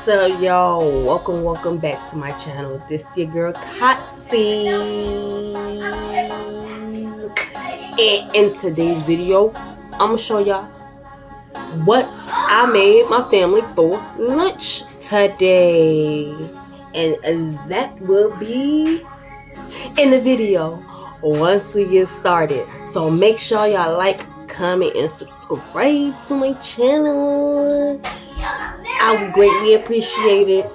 up, y'all? Welcome back to my channel. This your girl Katie. And in today's video, I'm gonna show y'all what I made my family for lunch today. And that will be in the video once we get started. So make sure y'all like, comment, and subscribe to my channel. I would greatly appreciate it,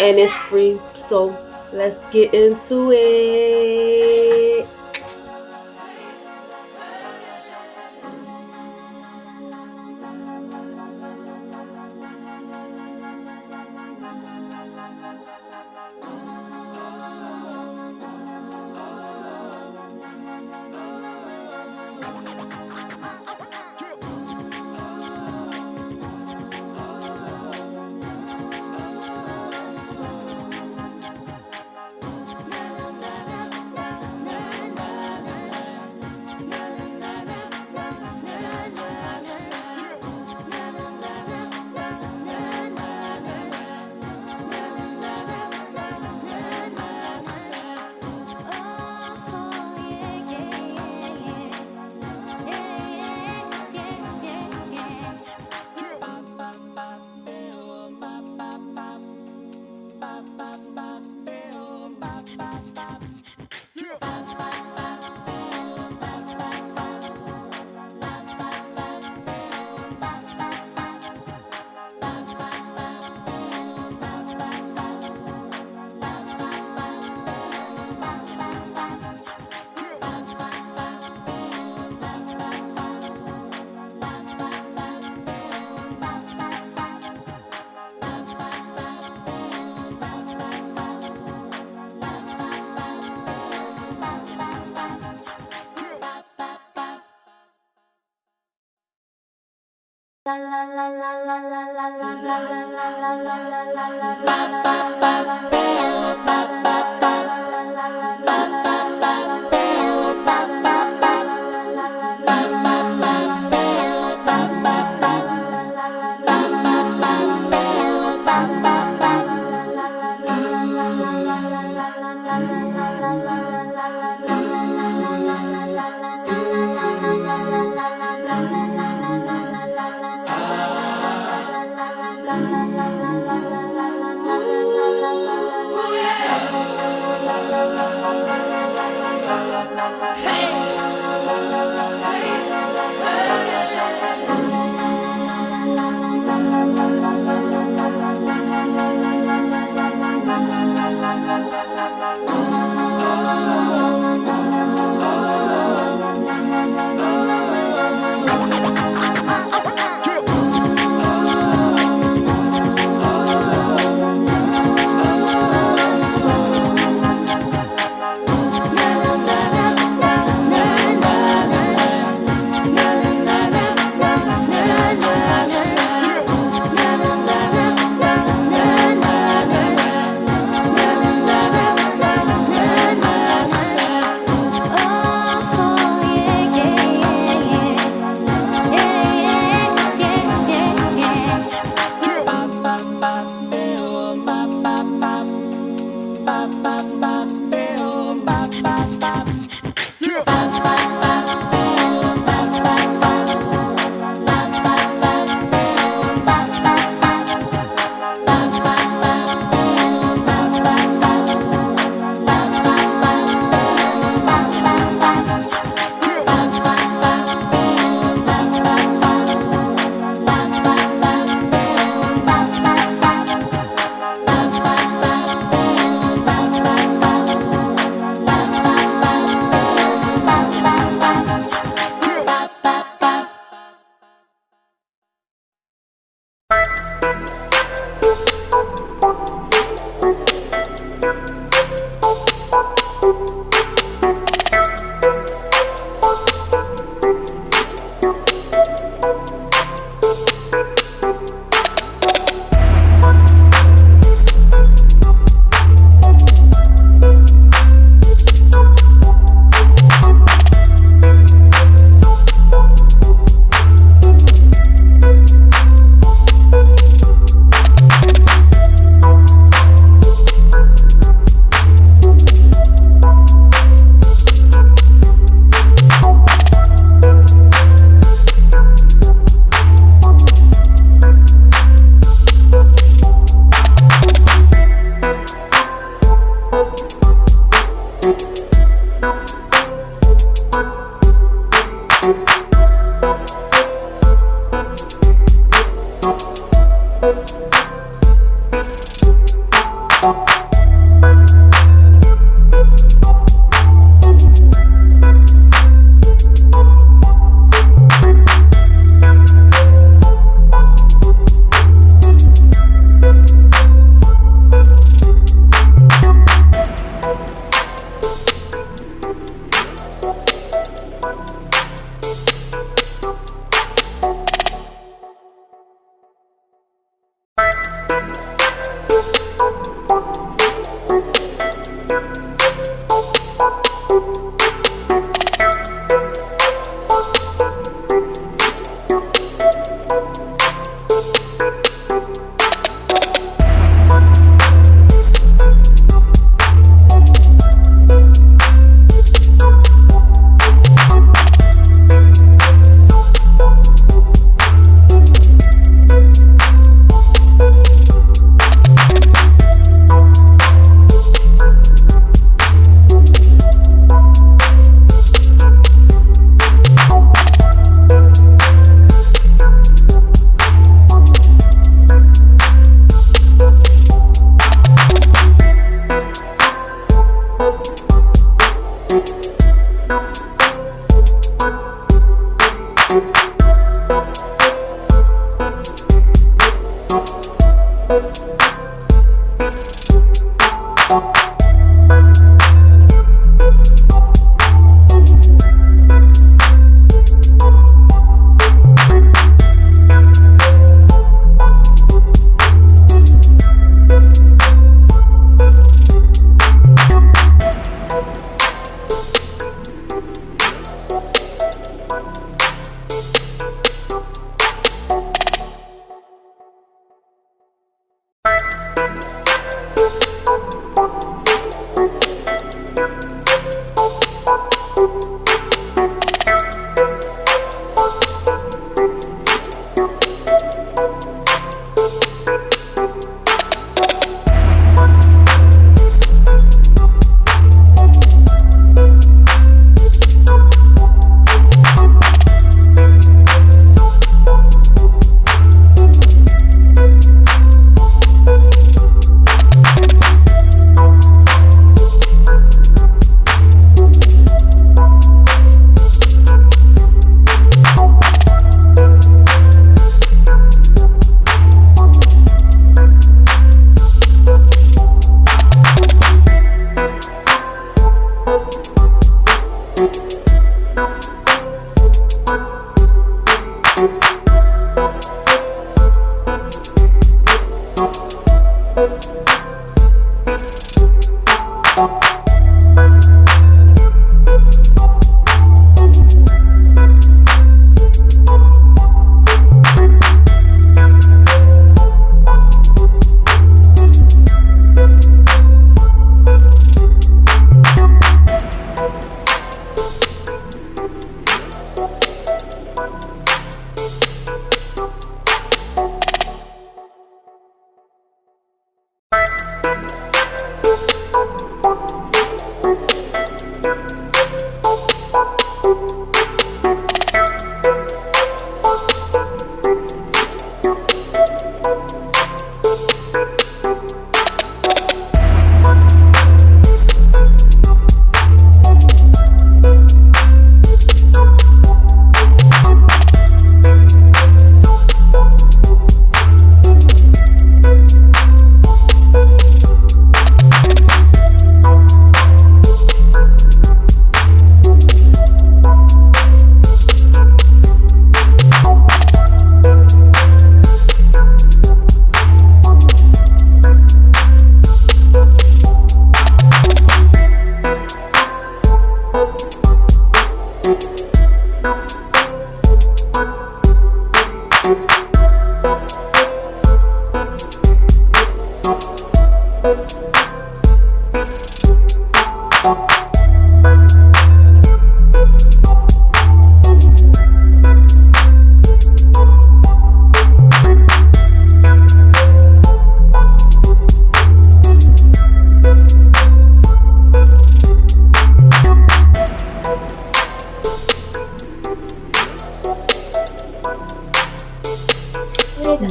and it's free, so let's get into it.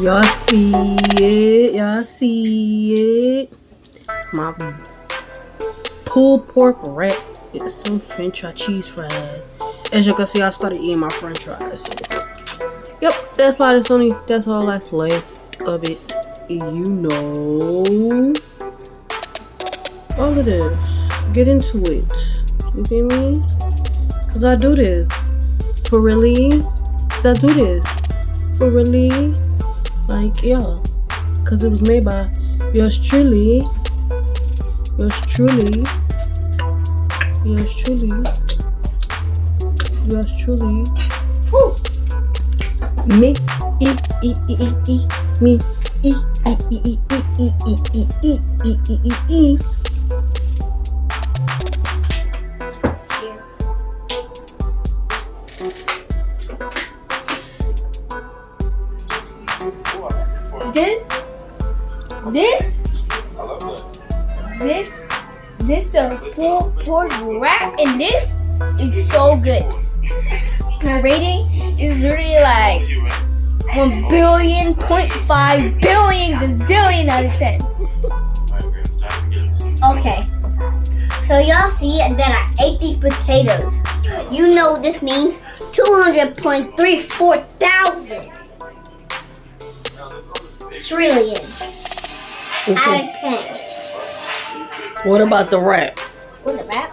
Y'all see it. Y'all see it. My pulled pork wrap with some french fry cheese fries. As you can see, I started eating my french fries. So. Yep, that's why that's all that's left of it. You know. All of this. Get into it. You feel me? Cause I do this. For really? Cause I do this. For really? Like, yeah. Cause it was made by yours truly. Yours truly. Yours truly. Yours truly. Woo. Me. Me. This is a full pork wrap, and this is so good. My rating is really like 1.5 billion gazillion out of 10. Okay, so y'all see that I ate these potatoes. You know what this means? 200.34 thousand trillion out of 10. What about the wrap? What's the wrap?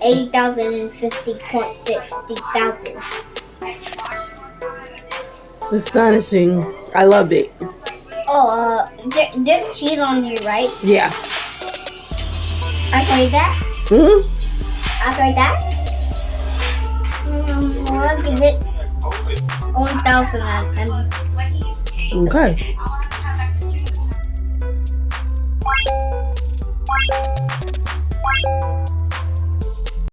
80,000 and 50,60,000. Astonishing. I love it. Oh, there's cheese on here, right? Yeah. I tried that. I tried that. I'll give it 1,000 out of 10. Okay.